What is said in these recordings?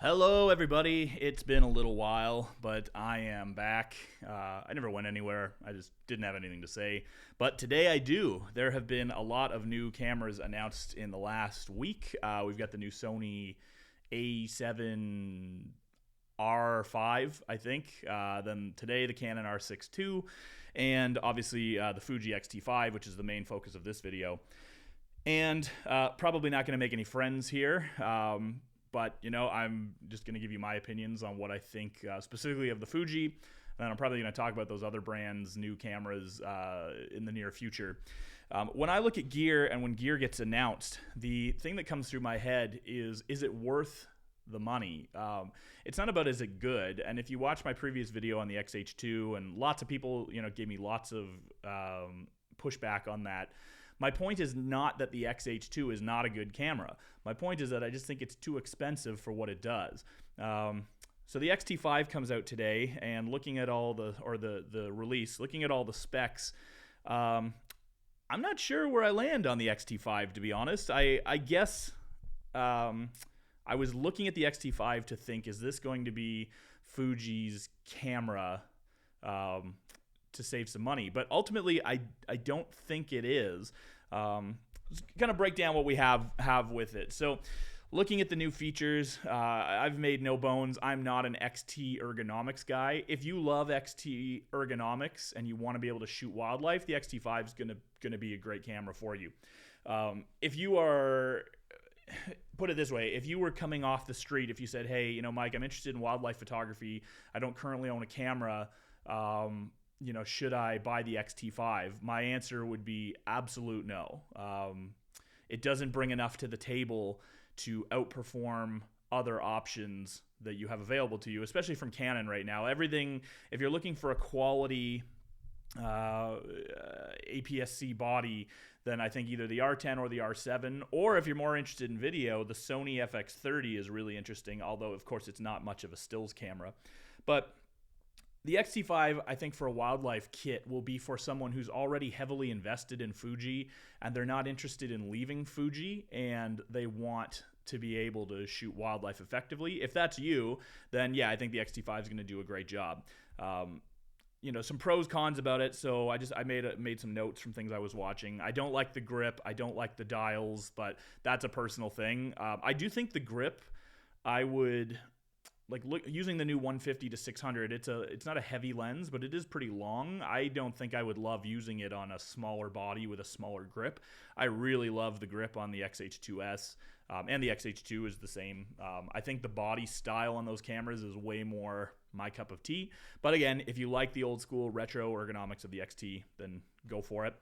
Hello, everybody. It's been a little while, but I am back. I never went anywhere. I just didn't have anything to say. But today I do. There have been a lot of new cameras announced in the last week. We've got the new Sony A7R5, I think. Then today, the Canon R6 II. And obviously, the Fuji XT-5, which is the main focus of this video. And probably not going to make any friends here. But, I'm just going to give you my opinions on what I think specifically of the Fuji. And I'm probably going to talk about those other brands' new cameras in the near future. When I look at gear and when gear gets announced, the thing that comes through my head is it worth the money? It's not about is it good. And if you watch my previous video on the XH2, and lots of people, gave me lots of pushback on that. My point is not that the XH2 is not a good camera. My point is that I just think it's too expensive for what it does. So the XT5 comes out today, and looking at all the release, looking at all the specs, I'm not sure where I land on the XT5, to be honest. I guess I was looking at the XT5 to think, is this going to be Fuji's camera to save some money? But ultimately, I don't think it is. Kind of break down what we have with it. So looking at the new features, I've made no bones, I'm not an XT ergonomics guy. If you love XT ergonomics and you want to be able to shoot wildlife, the XT5 is gonna be a great camera for you. If you are, put it this way, if you were coming off the street, if you said, hey, Mike, I'm interested in wildlife photography, I don't currently own a camera, should I buy the XT5? My answer would be absolute no. It doesn't bring enough to the table to outperform other options that you have available to you, especially from Canon right now. Everything, if you're looking for a quality APS-C body, then I think either the R10 or the R7, or if you're more interested in video, the Sony FX30 is really interesting, although of course it's not much of a stills camera. But the XT5, I think, for a wildlife kit will be for someone who's already heavily invested in Fuji and they're not interested in leaving Fuji and they want to be able to shoot wildlife effectively. If that's you, then yeah, I think the XT5 is going to do a great job. Some pros, cons about it. So I made some notes from things I was watching. I don't like the grip. I don't like the dials, but that's a personal thing. I do think the grip, I would look using the new 150 to 600. It's not a heavy lens, but it is pretty long. I don't think I would love using it on a smaller body with a smaller grip. I really love the grip on the XH2S, and the XH2 is the same. I think the body style on those cameras is way more my cup of tea. But again, if you like the old school retro ergonomics of the XT, then go for it.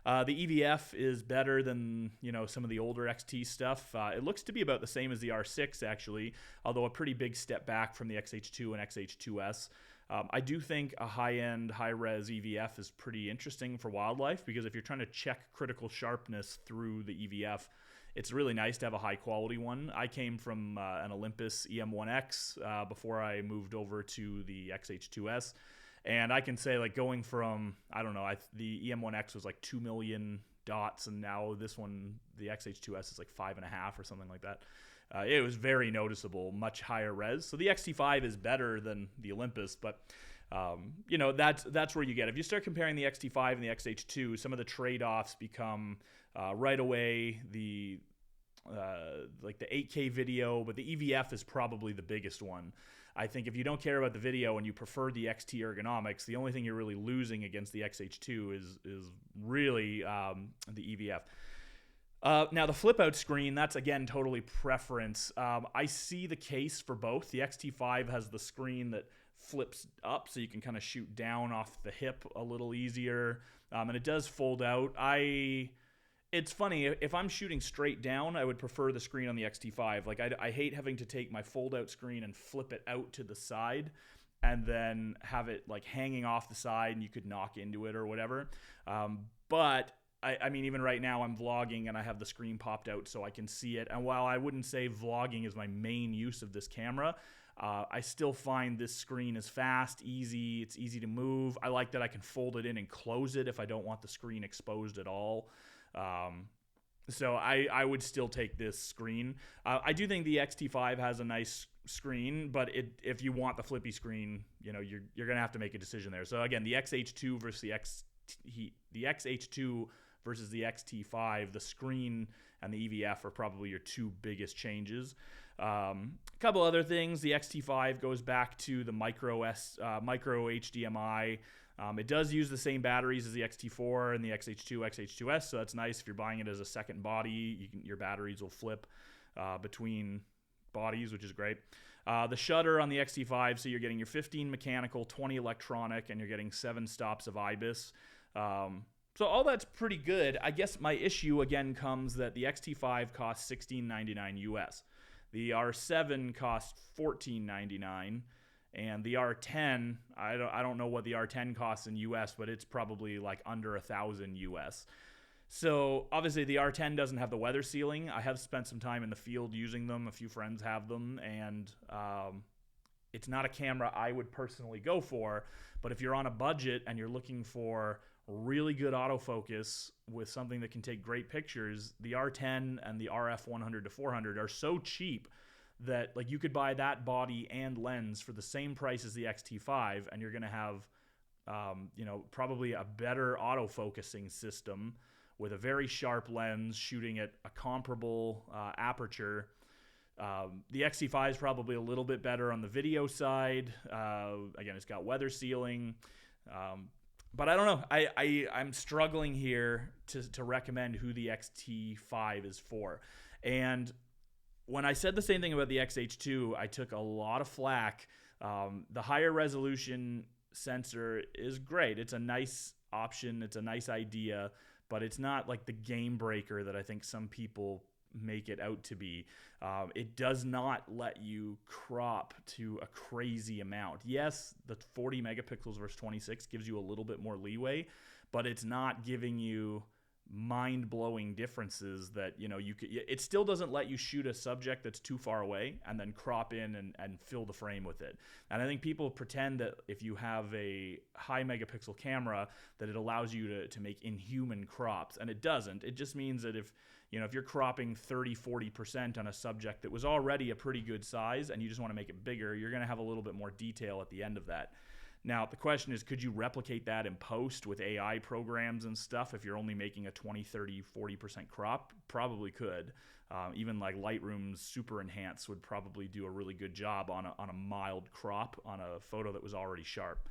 The EVF is better than some of the older XT stuff. It looks to be about the same as the R6 actually, although a pretty big step back from the XH2 and XH2S. I do think a high-end, high-res EVF is pretty interesting for wildlife, because if you're trying to check critical sharpness through the EVF, it's really nice to have a high-quality one. I came from an Olympus EM1X before I moved over to the XH2S. And I can say, going from, I don't know, the EM1X was 2 million dots, and now this one, the XH2S, is 5.5 or something like that. It was very noticeable, much higher res. So the XT5 is better than the Olympus, but that's where you get. If you start comparing the XT5 and the XH2, some of the trade-offs become right away the 8K video, but the EVF is probably the biggest one. I think if you don't care about the video and you prefer the XT ergonomics, the only thing you're really losing against the XH2 is really the EVF. Now the flip out screen, that's again totally preference. I see the case for both. The XT5 has the screen that flips up so you can kind of shoot down off the hip a little easier, and it does fold out. It's funny, if I'm shooting straight down, I would prefer the screen on the XT5. I hate having to take my fold-out screen and flip it out to the side and then have it hanging off the side and you could knock into it or whatever. But I mean, even right now I'm vlogging and I have the screen popped out so I can see it. And while I wouldn't say vlogging is my main use of this camera, I still find this screen is fast, easy, it's easy to move. I like that I can fold it in and close it if I don't want the screen exposed at all. So I would still take this screen. I do think the XT5 has a nice screen, but if you want the flippy screen, you're gonna have to make a decision there. So again, the XH2 versus the XH2 versus the XT5, the screen and the EVF are probably your two biggest changes. A couple other things: the XT5 goes back to the micro HDMI. It does use the same batteries as the XT4 and the XH2, XH2S, so that's nice. If you're buying it as a second body, your batteries will flip between bodies, which is great. The shutter on the XT5, so you're getting your 15 mechanical, 20 electronic, and you're getting 7 stops of IBIS. So all that's pretty good. I guess my issue again comes that the XT5 costs $16.99 US. The R7 costs $14.99. And the R10, I don't know what the R10 costs in US, but it's probably like under $1,000 US. So obviously the R10 doesn't have the weather sealing. I have spent some time in the field using them. A few friends have them, and it's not a camera I would personally go for. But if you're on a budget and you're looking for really good autofocus with something that can take great pictures, the R10 and the RF 100 to 400 are so cheap that like you could buy that body and lens for the same price as the XT5, and you're going to have probably a better autofocusing system with a very sharp lens shooting at a comparable aperture. The XT5 is probably a little bit better on the video side. Again, it's got weather sealing. But I don't know. I'm struggling here to recommend who the XT5 is for. And when I said the same thing about the XH2, I took a lot of flack. The higher resolution sensor is great. It's a nice option. It's a nice idea, but it's not like the game breaker that I think some people make it out to be. It does not let you crop to a crazy amount. Yes, the 40 megapixels versus 26 gives you a little bit more leeway, but it's not giving you mind-blowing differences that you could. It still doesn't let you shoot a subject that's too far away and then crop in and fill the frame with it. And I think people pretend that if you have a high megapixel camera that it allows you to make inhuman crops, and it doesn't. It just means that if you're cropping 30-40% on a subject that was already a pretty good size and you just want to make it bigger, you're going to have a little bit more detail at the end of that. Now, the question is, could you replicate that in post with AI programs and stuff if you're only making a 20, 30, 40% crop? Probably could. Even like Lightroom's Super Enhance would probably do a really good job on a mild crop on a photo that was already sharp.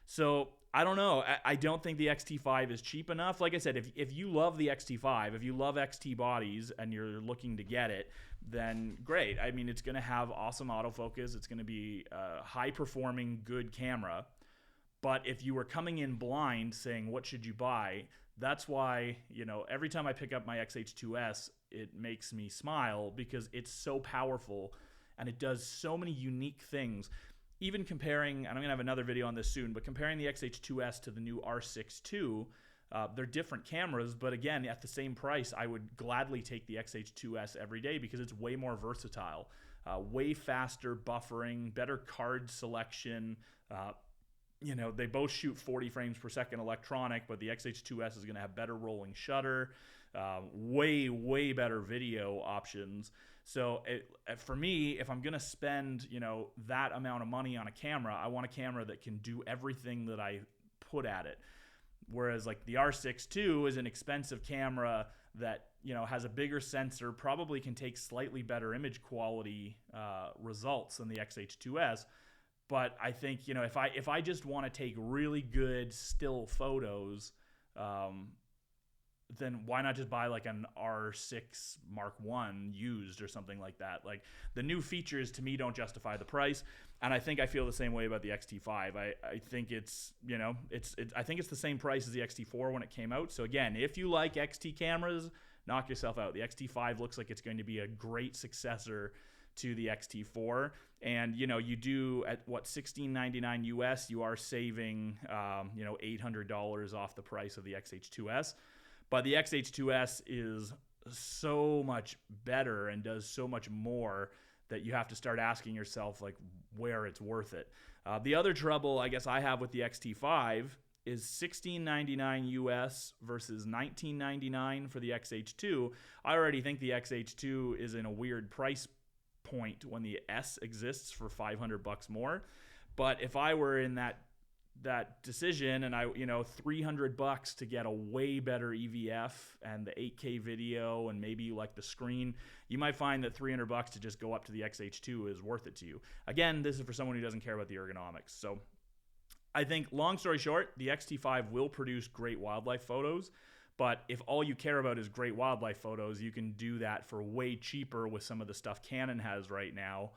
So I don't know. I don't think the XT5 is cheap enough. Like I said, if you love the XT5, if you love XT bodies and you're looking to get it, then great. I mean, it's going to have awesome autofocus. It's going to be a high-performing, good camera. But if you were coming in blind saying, what should you buy? That's why, every time I pick up my XH2S, it makes me smile because it's so powerful and it does so many unique things. Even comparing, and I'm going to have another video on this soon, but comparing the XH2S to the new R6 II, they're different cameras, but again, at the same price, I would gladly take the XH2S every day because it's way more versatile, way faster buffering, better card selection. They both shoot 40 frames per second electronic, but the XH2S is going to have better rolling shutter, way better video options. So for me, if I'm going to spend, that amount of money on a camera, I want a camera that can do everything that I put at it. Whereas like the R6 II is an expensive camera that, has a bigger sensor, probably can take slightly better image quality results than the XH2S. But I think, if I just want to take really good still photos, then why not just buy like an R6 Mark I used or something like that? Like the new features to me don't justify the price, and I think I feel the same way about the XT5. I think it's I think it's the same price as the XT4 when it came out. So again, if you like XT cameras, knock yourself out. The XT5 looks like it's going to be a great successor to the XT4, and you do at what $16.99 US, you are saving $800 off the price of the XH2S. But the XH2S is so much better and does so much more that you have to start asking yourself like where it's worth it. The other trouble I guess I have with the XT5 is $16.99 US versus $19.99 for the XH2. I already think the XH2 is in a weird price point when the S exists for $500 more. But if I were in that decision and I, $300 to get a way better EVF and the 8K video and maybe you like the screen, you might find that $300 to just go up to the XH2 is worth it to you. Again, this is for someone who doesn't care about the ergonomics. So I think, long story short, the XT5 will produce great wildlife photos, but if all you care about is great wildlife photos, you can do that for way cheaper with some of the stuff Canon has right now.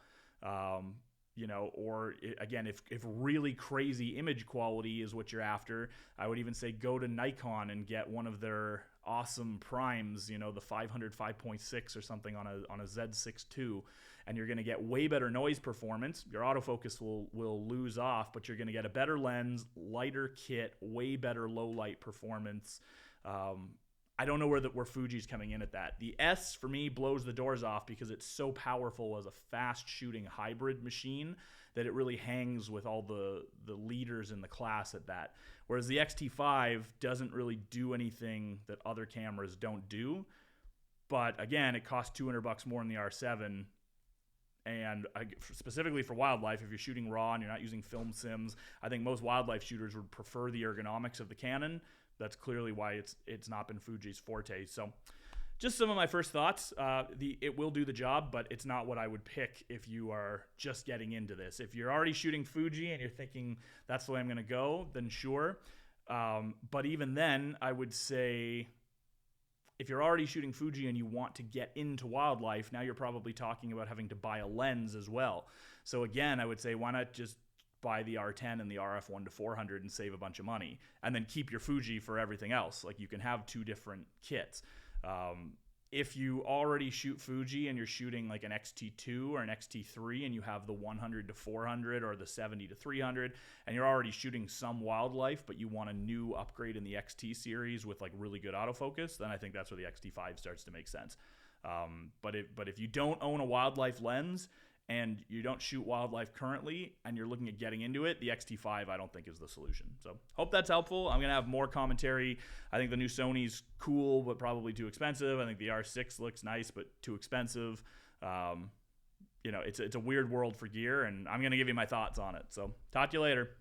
Or again, if really crazy image quality is what you're after, I would even say go to Nikon and get one of their awesome primes, the 500 5.6 or something on a Z6 II, and you're going to get way better noise performance. Your autofocus will lose off, but you're going to get a better lens, lighter kit, way better low light performance. I don't know where Fuji's coming in at that. The S, for me, blows the doors off because it's so powerful as a fast-shooting hybrid machine that it really hangs with all the leaders in the class at that. Whereas the XT5 doesn't really do anything that other cameras don't do. But again, it costs $200 more than the R7. And specifically for wildlife, if you're shooting raw and you're not using film sims, I think most wildlife shooters would prefer the ergonomics of the Canon. That's clearly why it's not been Fuji's forte. So just some of my first thoughts. It will do the job, but it's not what I would pick if you are just getting into this. If you're already shooting Fuji and you're thinking that's the way I'm going to go, then sure. But even then, I would say if you're already shooting Fuji and you want to get into wildlife, now you're probably talking about having to buy a lens as well. So again, I would say why not just buy the R10 and the RF 1-400 and save a bunch of money, and then keep your Fuji for everything else. Like, you can have two different kits. If you already shoot Fuji and you're shooting like an XT2 or an XT3 and you have the 100-400 or the 70-300 and you're already shooting some wildlife, but you want a new upgrade in the XT series with like really good autofocus, then I think that's where the XT5 starts to make sense. But if you don't own a wildlife lens and you don't shoot wildlife currently and you're looking at getting into it, the XT5 I don't think is the solution. So hope that's helpful. I'm going to have more commentary. I think the new Sony's cool, but probably too expensive. I think the R6 looks nice, but too expensive. It's a weird world for gear, and I'm going to give you my thoughts on it. So talk to you later.